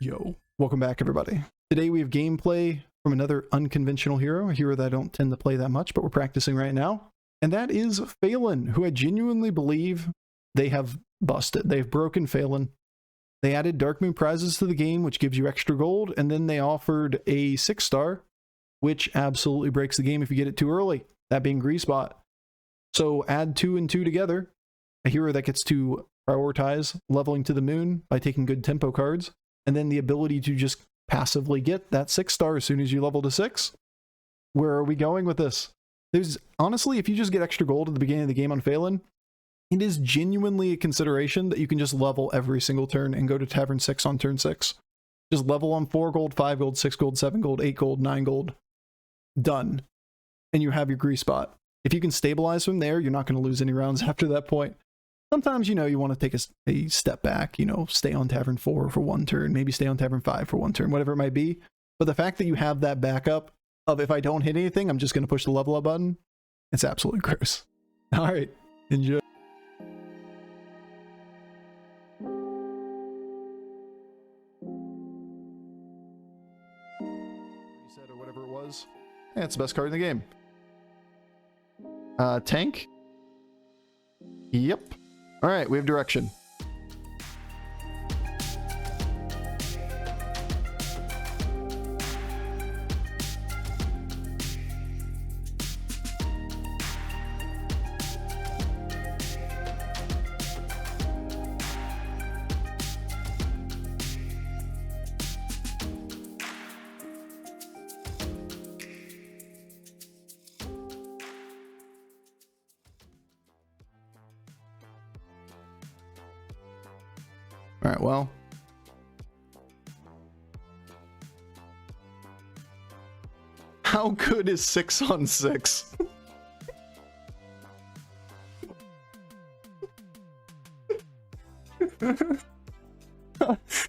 Yo, welcome back everybody. Today we have gameplay from another unconventional hero, a hero that I don't tend to play that much, but we're practicing right now. And that is Faelin, who I genuinely believe they have busted. They've broken Faelin. They added Dark Moon prizes to the game, which gives you extra gold, and then they offered a 6-star, which absolutely breaks the game if you get it too early, that being Greasebot. So add 2 and 2 together, a hero that gets to prioritize leveling to the moon by taking good tempo cards, and then the ability to just passively get that 6-star as soon as you level to 6. Where are we going with this? There's honestly, if you just get extra gold at the beginning of the game on Faelin, it is genuinely a consideration that you can just level every single turn and go to Tavern 6 on turn 6. Just level on 4 gold, 5 gold, 6 gold, 7 gold, 8 gold, 9 gold. Done. And you have your Greasebot. If you can stabilize from there, you're not going to lose any rounds after that point. Sometimes, you know, you want to take a step back, you know, stay on Tavern 4 for one turn, maybe stay on Tavern 5 for one turn, whatever it might be. But the fact that you have that backup of if I don't hit anything, I'm just going to push the level up button, it's absolutely gross. All right, enjoy. Reset or whatever it was. Yeah, it's the best card in the game. Tank? Yep. All right, we have direction. All right, well. How good is 6 on 6?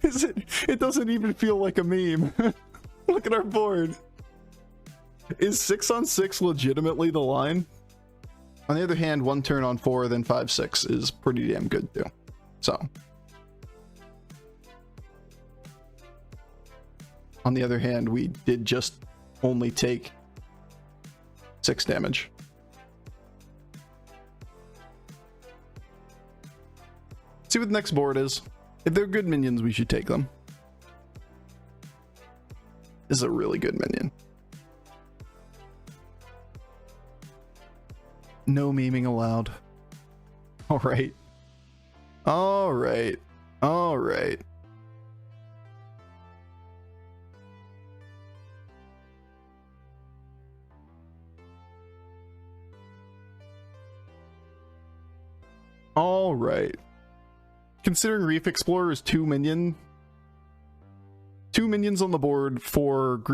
Is it? It doesn't even feel like a meme. Look at our board. Is 6 on 6 legitimately the line? On the other hand, 1 turn on 4, then 5/6 is pretty damn good too. So. On the other hand, we did just only take 6 damage. See what the next board is. If they're good minions, we should take them. This is a really good minion. No memeing allowed. All right. All right. All right. All right. Considering Reef Explorer is 2 minions on the board for for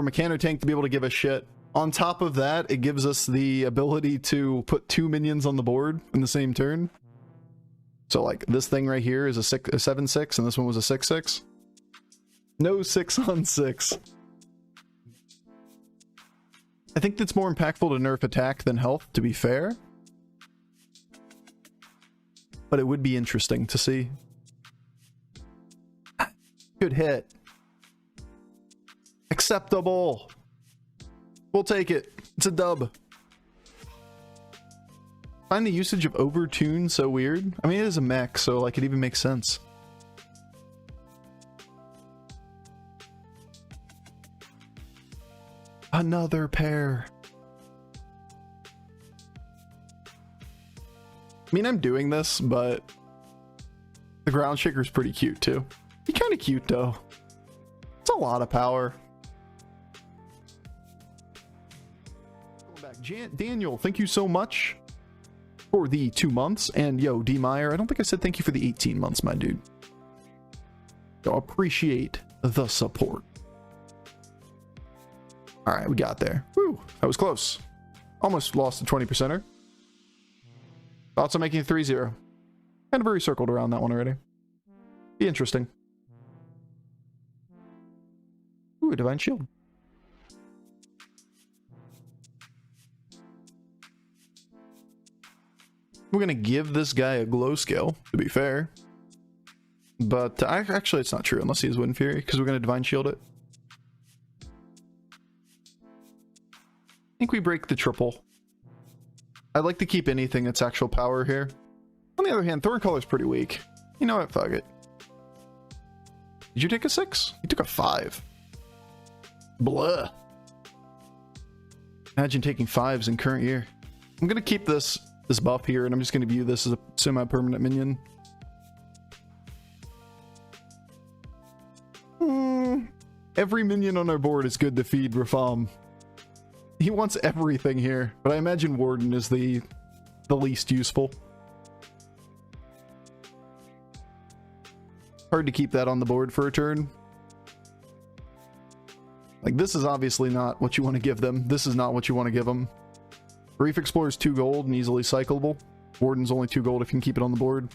Mechano Tank to be able to give us shit. On top of that, it gives us the ability to put 2 minions on the board in the same turn. So like this thing right here is a 7/6 and this one was a 6/6. No 6 on 6. I think that's more impactful to nerf attack than health, to be fair. But it would be interesting to see. Good hit. Acceptable. We'll take it. It's a dub. Find the usage of overtune so weird. I mean, it is a mech, so like it even makes sense. Another pair. I mean, I'm doing this, but the ground shaker's pretty cute too. He's kind of cute though. It's a lot of power. Back. Daniel, thank you so much for the 2 months. And yo, D Meyer, I don't think I said thank you for the 18 months, my dude. So appreciate the support. All right, we got there. Woo, that was close. Almost lost the 20%er. Thoughts on making 3-0. Kind of circled around that one already. Be interesting. Ooh, a Divine Shield. We're going to give this guy a glow skill, to be fair. But actually, it's not true unless he has Wind Fury, because we're going to Divine Shield it. I think we break the triple. I'd like to keep anything that's actual power here. On the other hand, Thorncolor's pretty weak. You know what? Fuck it. Did you take a 6? You took a 5. Blah. Imagine taking 5s in current year. I'm going to keep this buff here, and I'm just going to view this as a semi-permanent minion. Every minion on our board is good to feed Rafam. He wants everything here, but I imagine Warden is the least useful. Hard to keep that on the board for a turn. Like, this is obviously not what you want to give them. This is not what you want to give them. Reef Explorer is 2 gold and easily cyclable. Warden's only 2 gold if you can keep it on the board.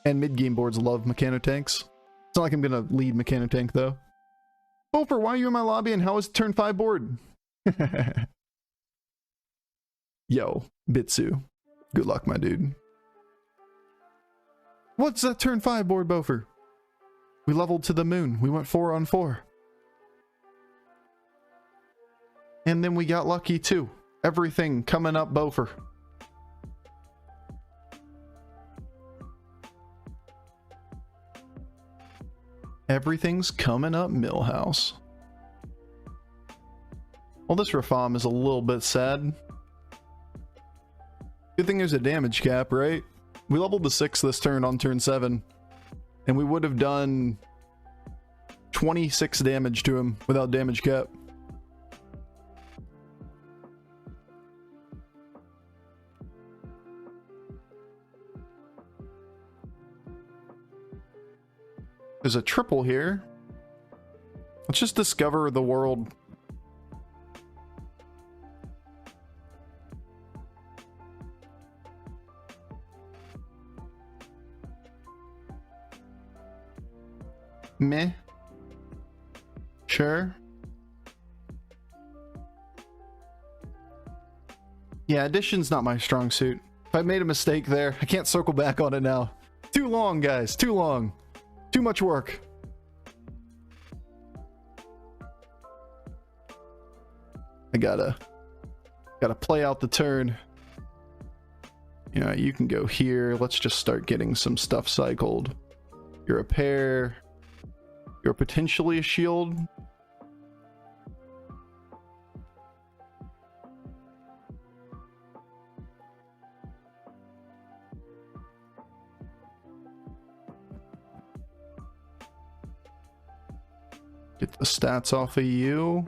And mid-game boards love Mechanotanks. It's not like I'm going to lead Mechanotank, though. Bofur, why are you in my lobby and how is turn 5 board? Yo, Bitsu. Good luck, my dude. What's that turn 5 board, Bofur? We leveled to the moon. We went 4 on 4. And then we got lucky, too. Everything coming up, Bofur. Everything's coming up, Millhouse. Well, this Rafam is a little bit sad. Good thing there's a damage cap, right? We leveled to 6 this turn on turn 7. And we would have done 26 damage to him without damage cap. There's a triple here. Let's just discover the world. Meh. Sure. Yeah, addition's not my strong suit. If I made a mistake there, I can't circle back on it now. Too long, guys. Too long. Too much work. I gotta play out the turn. You know, you can go here. Let's just start getting some stuff cycled. You're a pair. You're potentially a shield. Get the stats off of you.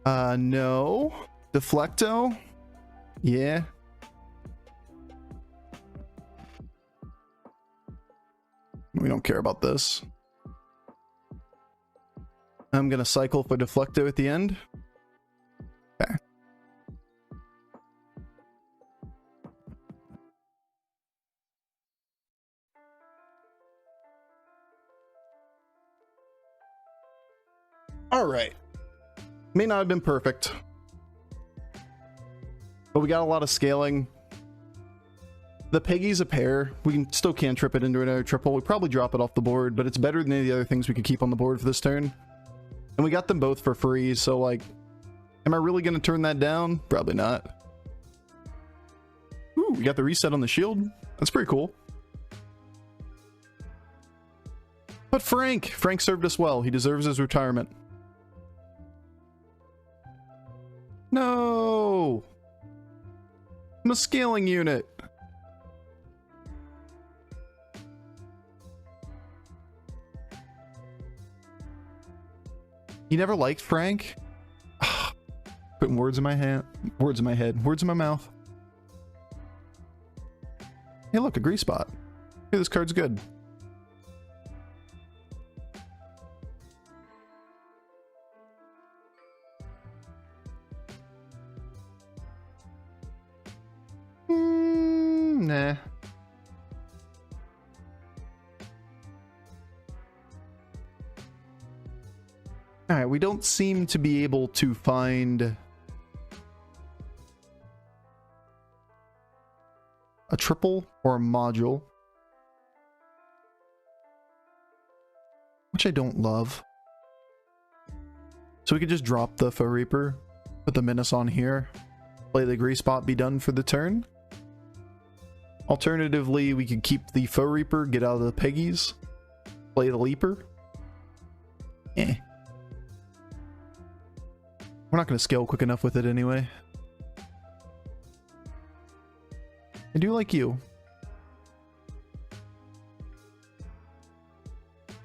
No. Deflecto? Yeah. We don't care about this. I'm gonna cycle for Deflecto at the end. Okay. All right. May not have been perfect, but we got a lot of scaling. The Peggy's a pair. We can still cantrip it into another triple. We probably drop it off the board, but it's better than any of the other things we could keep on the board for this turn. And we got them both for free, so like, am I really going to turn that down? Probably not. Ooh, we got the reset on the shield. That's pretty cool. But Frank served us well. He deserves his retirement. No! I'm a scaling unit. You never liked Frank? Putting words in my hand, words in my head, words in my mouth. Hey, look, a grease spot. Hey, this card's good. Nah. Alright, we don't seem to be able to find a triple or a module. which I don't love. So we could just drop the Foe Reaper, put the Menace on here, play the Grease Spot, be done for the turn. Alternatively, we could keep the Foe Reaper, get out of the Peggies, play the Leaper. Eh. We're not going to scale quick enough with it anyway. I do like you.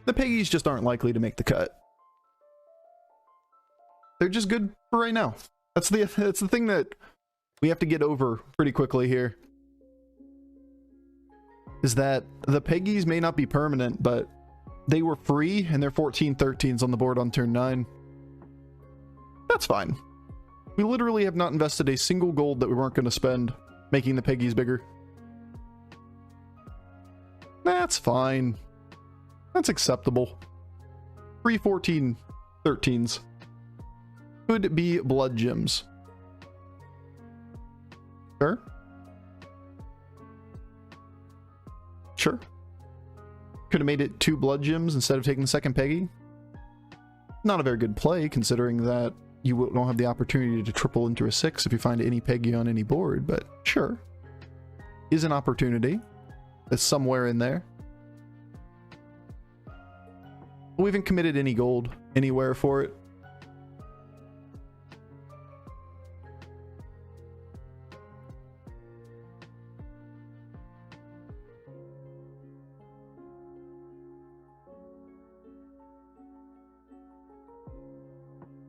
The Peggies just aren't likely to make the cut. They're just good for right now. That's the thing that we have to get over pretty quickly here. Is that the Peggies may not be permanent, but they were free and they're 14/13s on the board on turn 9. That's fine. We literally have not invested a single gold that we weren't going to spend making the Peggies bigger. That's fine. That's acceptable. Free 14/13s. Could be blood gems. Sure. Sure. Could have made it 2 blood gems instead of taking the second Peggy. Not a very good play, considering that you don't have the opportunity to triple into a 6 if you find any Peggy on any board, but sure. Is an opportunity. It's somewhere in there. We haven't committed any gold anywhere for it.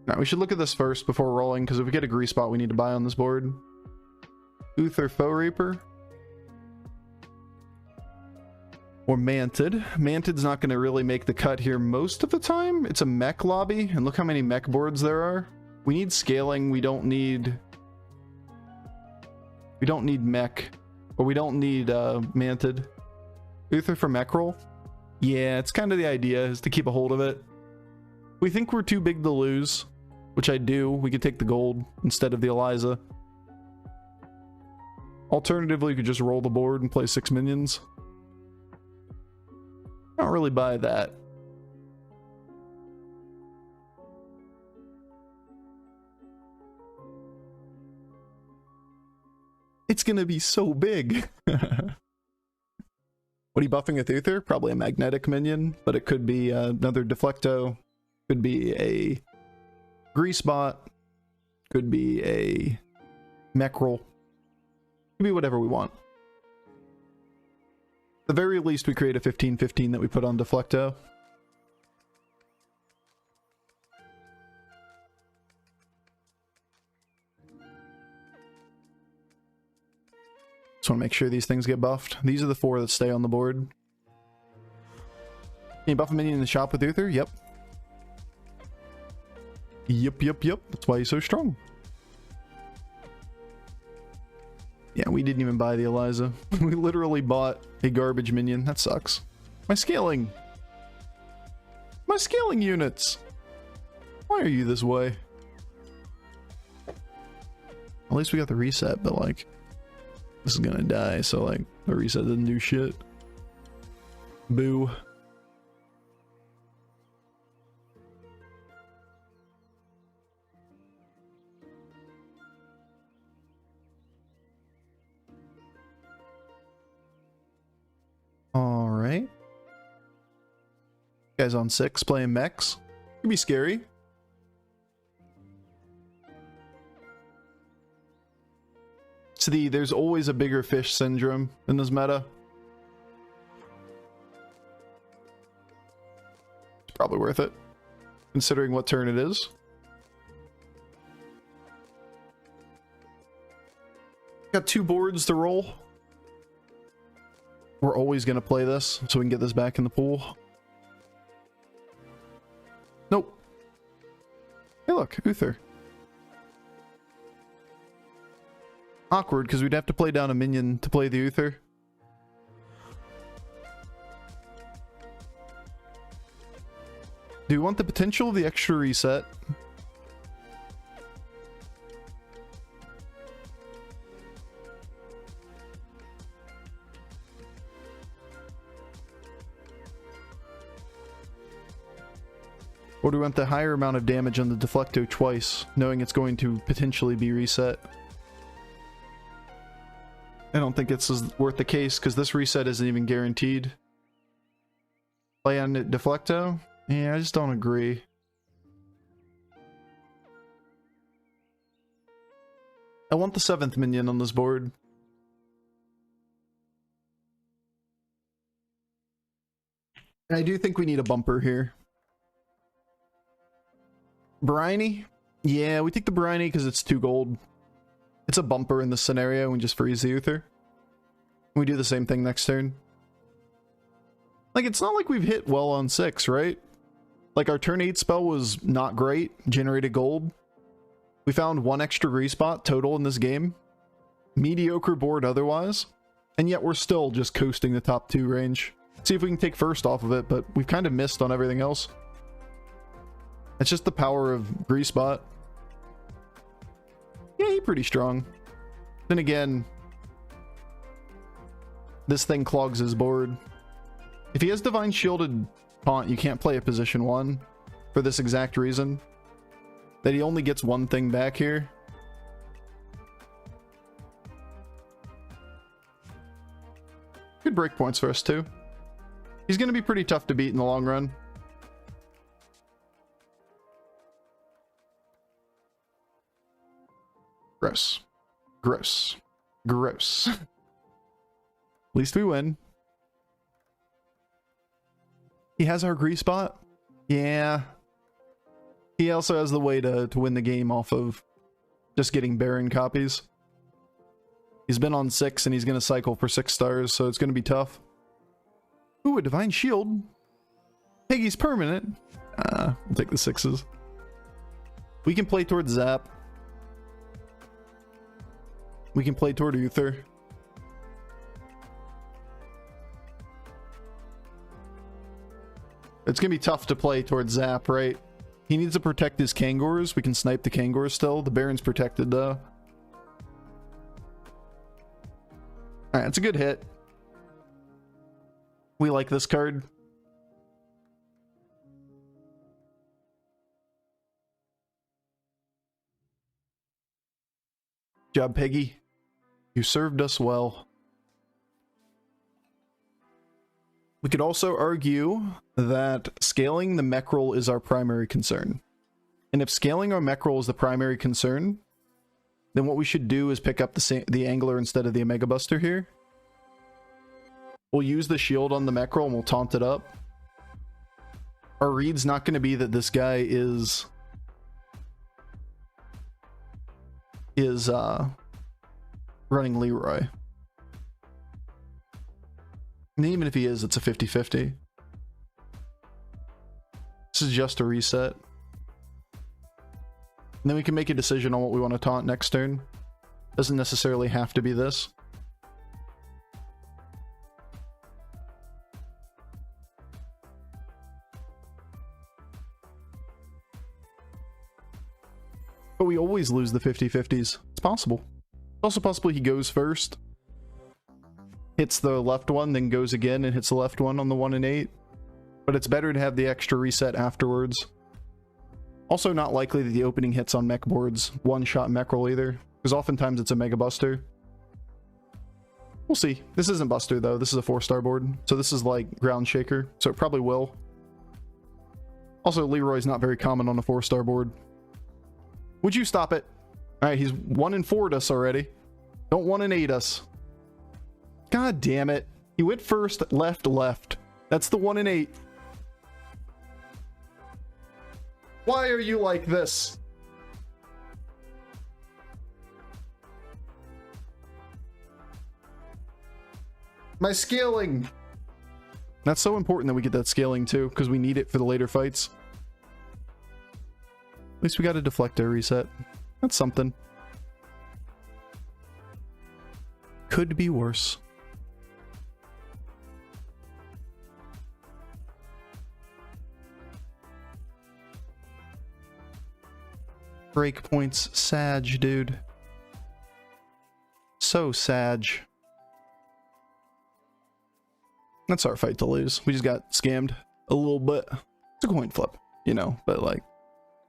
Now, we should look at this first before rolling, because if we get a Grease Spot, we need to buy on this board. Uther Foe Reaper. Or Mantid. Mantid's not going to really make the cut here most of the time. It's a mech lobby, and look how many mech boards there are. We need scaling. We don't need mech. Or we don't need Mantid. Uther for mech roll? Yeah, it's kind of the idea, is to keep a hold of it. We think we're too big to lose, which I do. We could take the gold instead of the Eliza. Alternatively, you could just roll the board and play 6 minions. I don't really buy that. It's gonna be so big. What are you buffing with Uther? Probably a magnetic minion, but it could be another Deflecto. Could be a Grease Bot. Could be a mech roll. Could be whatever we want. At the very least, we create a 15/15 that we put on Deflecto. Just want to make sure these things get buffed. These are the 4 that stay on the board. Can you buff a minion in the shop with Uther? Yep. Yep. That's why he's so strong. Yeah, we didn't even buy the Eliza. We literally bought a garbage minion. That sucks. My scaling. My scaling units. Why are you this way? At least we got the reset, but like, this is gonna die, so like, the reset doesn't do shit. Boo. Alright. Guys on 6 playing mechs. Could be scary. See, there's always a bigger fish syndrome in this meta. It's probably worth it, considering what turn it is. Got 2 boards to roll. We're always going to play this, so we can get this back in the pool. Nope. Hey look, Uther. Awkward, because we'd have to play down a minion to play the Uther. Do you want the potential of the extra reset? Or do we want the higher amount of damage on the Deflecto twice, knowing it's going to potentially be reset? I don't think it's worth the case, because this reset isn't even guaranteed. Play on Deflecto? Yeah, I just don't agree. I want the 7th minion on this board. And I do think we need a bumper here. Briny? Yeah, we take the Briny because it's 2 gold. It's a bumper in this scenario, and we just freeze the Uther. We do the same thing next turn. Like, it's not like we've hit well on 6, right? Like, our turn 8 spell was not great, generated gold. We found 1 extra respot total in this game. Mediocre board otherwise. And yet we're still just coasting the top 2 range. See if we can take first off of it, but we've kind of missed on everything else. It's just the power of Greasebot. Yeah, he's pretty strong. Then again, this thing clogs his board. If he has Divine Shielded Taunt, you can't play a position 1 for this exact reason. That he only gets 1 thing back here. Good breakpoints for us too. He's going to be pretty tough to beat in the long run. Gross. Gross. Gross. At least we win. He has our grease spot. Yeah. He also has the way to win the game off of just getting Baron copies. He's been on 6 and he's going to cycle for 6 stars, so it's going to be tough. Ooh, a Divine Shield. Peggy's permanent. We'll take the 6s. We can play towards Zap. We can play toward Uther. It's going to be tough to play towards Zap, right? He needs to protect his Kangors. We can snipe the Kangors still. The Baron's protected, though. Alright, it's a good hit. We like this card. Good job, Peggy. You served us well. We could also argue that scaling the mech roll is our primary concern. And if scaling our mech roll is the primary concern, then what we should do is pick up the Angler instead of the Omega Buster here. We'll use the shield on the mech roll and we'll taunt it up. Our read's not going to be that this guy is running Leroy. And even if he is, it's a 50-50. This is just a reset. And then we can make a decision on what we want to taunt next turn. Doesn't necessarily have to be this. But we always lose the 50-50s. It's possible. It's also possible he goes first, hits the left one, then goes again and hits the left one on the 1 and 8. But it's better to have the extra reset afterwards. Also not likely that the opening hits on mech boards one-shot mech roll either, because oftentimes it's a Mega Buster. We'll see. This isn't Buster though, this is a 4-star board, so this is like Ground Shaker, so it probably will. Also, Leroy's not very common on a 4-star board. Would you stop it? Alright, he's 1 and 4'd us already. Don't 1 and 8 us. God damn it. He went first, left, left. That's the 1 and 8. Why are you like this? My scaling. That's so important that we get that scaling too, because we need it for the later fights. At least we got a Deflector reset. That's something. Could be worse. Breakpoints, Savjz, dude. So Savjz. That's our fight to lose. We just got scammed a little bit. It's a coin flip. you know, but like,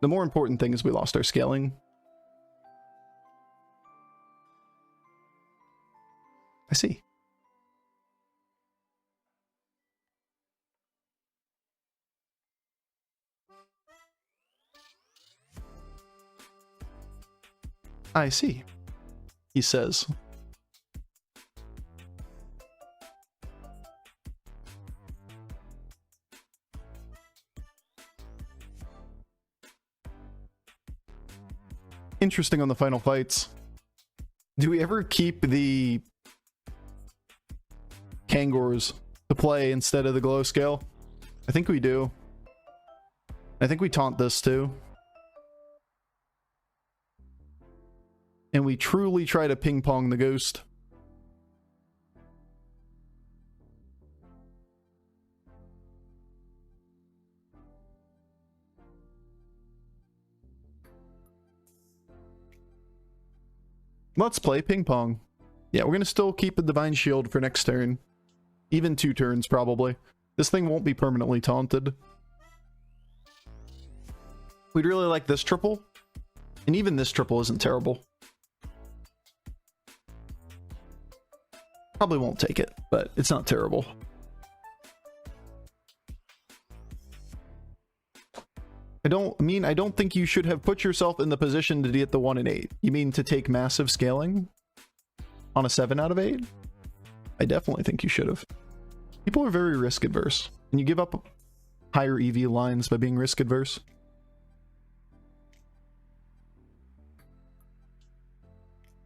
the more important thing is we lost our scaling. I see. I see, he says. Interesting on the final fights. Do we ever keep the Kangors to play instead of the glow scale? I think we do. I think we taunt this too. And we truly try to ping pong the ghost. Let's play ping pong. Yeah, we're going to still keep the Divine Shield for next turn. Even 2 turns, probably. This thing won't be permanently taunted. We'd really like this triple. And even this triple isn't terrible. Probably won't take it, but it's not terrible. I don't think you should have put yourself in the position to get the 1 and 8. You mean to take massive scaling on a 7 out of 8? I definitely think you should have. People are very risk adverse, and you give up higher EV lines by being risk adverse.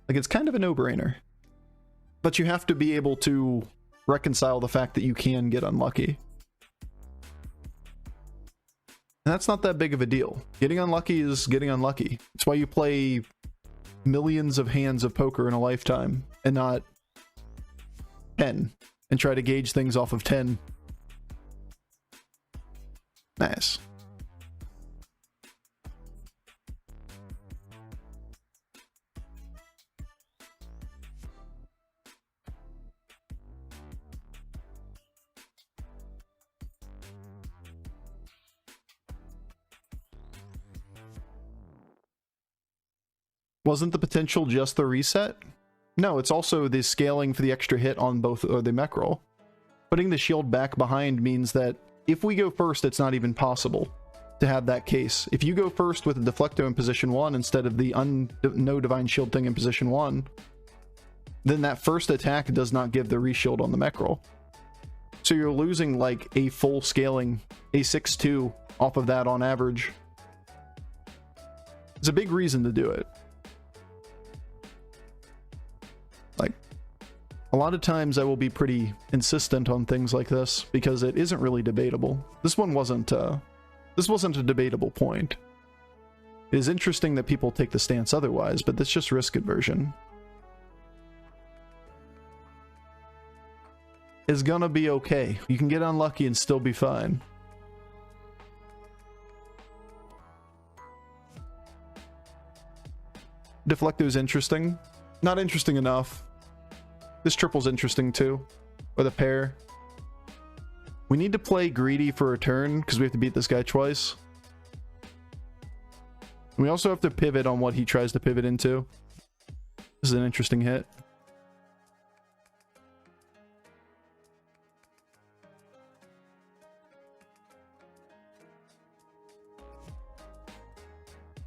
Like, it's kind of a no-brainer. But you have to be able to reconcile the fact that you can get unlucky. And that's not that big of a deal. Getting unlucky is getting unlucky. It's why you play millions of hands of poker in a lifetime and not 10 and try to gauge things off of 10. Nice. Wasn't the potential just the reset? No, it's also the scaling for the extra hit on both or the mech roll. Putting the shield back behind means that if we go first, it's not even possible to have that case. If you go first with a Deflecto in position 1 instead of the no Divine Shield thing in position 1, then that first attack does not give the reshield on the mech roll. So you're losing like a full scaling, a 6-2 off of that on average. It's a big reason to do it. Like, a lot of times I will be pretty insistent on things like this because it isn't really debatable. This wasn't a debatable point. It is interesting that people take the stance otherwise, but that's just risk aversion. It's gonna be okay. You can get unlucky and still be fine. Deflecto is interesting. Not interesting enough. This triple's interesting too. Or the pair. We need to play greedy for a turn because we have to beat this guy twice. We also have to pivot on what he tries to pivot into. This is an interesting hit.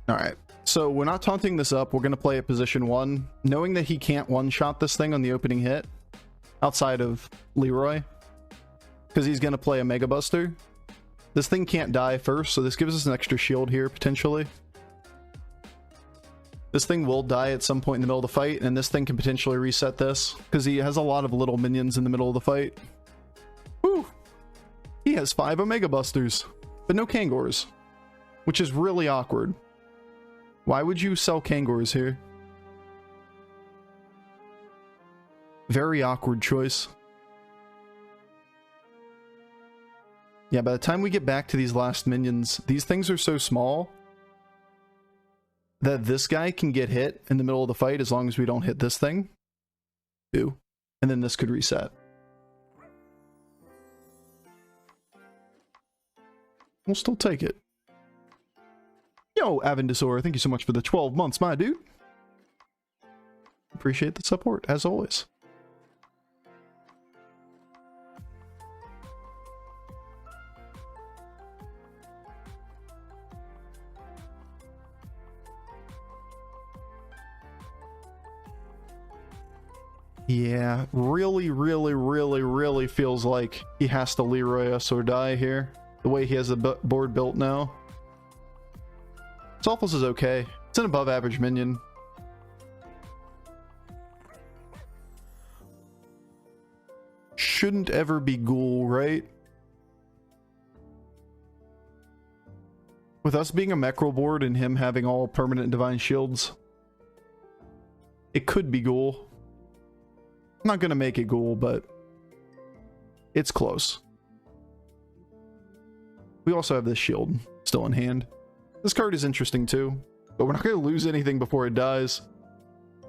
Alright. So we're not taunting this up. We're going to play at position 1, knowing that he can't one-shot this thing on the opening hit outside of Leroy, because he's going to play a Mega Buster. This thing can't die first, so this gives us an extra shield here, potentially. This thing will die at some point in the middle of the fight, and this thing can potentially reset this, because he has a lot of little minions in the middle of the fight. Woo! He has 5 Omega Busters, but no Kangors, which is really awkward. Why would you sell Kangors here? Very awkward choice. Yeah, by the time we get back to these last minions, these things are so small that this guy can get hit in the middle of the fight as long as we don't hit this thing. Ooh. And then this could reset. We'll still take it. Yo, Avendisor, thank you so much for the 12 months, my dude. Appreciate the support, as always. Yeah, really feels like he has to Leroy us or die here. The way he has the board built now. Sophos is okay. It's an above average minion. Shouldn't ever be Ghoul, right? With us being a Mechrel board and him having all permanent divine shields, it could be Ghoul. I'm not gonna make it Ghoul, but it's close. We also have this shield still in hand. This card is interesting too, but we're not gonna lose anything before it dies.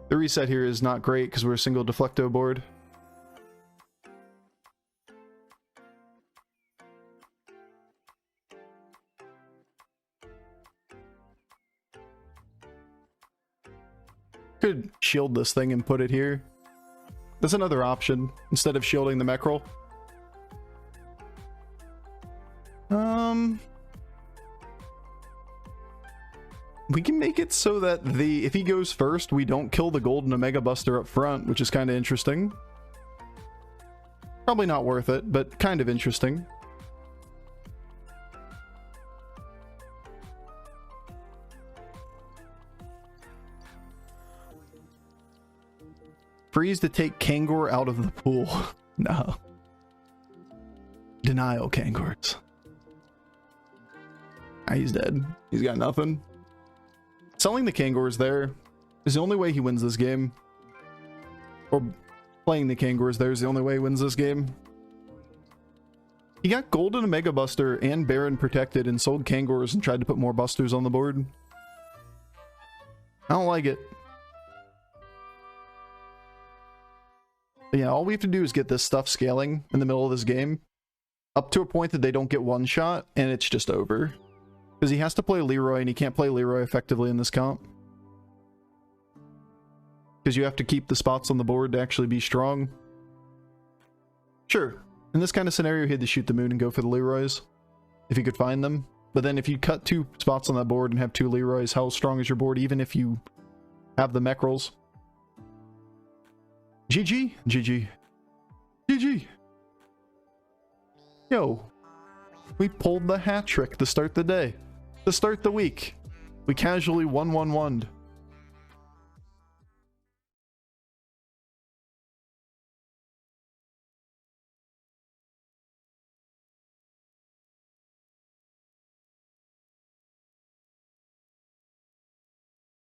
The reset here is not great because we're a single Deflecto board. Could shield this thing and put it here. That's another option instead of shielding the Mechrel. We can make it so that if he goes first, we don't kill the Golden Omega Buster up front, which is kind of interesting. Probably not worth it, but kind of interesting. Freeze to take Kangor out of the pool. No. Denial Kangors. Ah, he's dead. He's got nothing. Selling the Kangors there is the only way he wins this game. Or playing the Kangors there is the only way he wins this game. He got Golden Omega Buster and Baron protected and sold Kangors and tried to put more busters on the board. I don't like it. But yeah, all we have to do is get this stuff scaling in the middle of this game up to a point that they don't get one shot and it's just over. Because he has to play Leroy and he can't play Leroy effectively in this comp. Because you have to keep the spots on the board to actually be strong. Sure, in this kind of scenario he had to shoot the moon and go for the Leroys if he could find them. But then if you cut 2 spots on that board and have 2 Leroys, how strong is your board even if you have the Mechrels? GG, GG, GG. Yo, we pulled the hat trick to start the day, to start the week. We casually 1-1-1'd.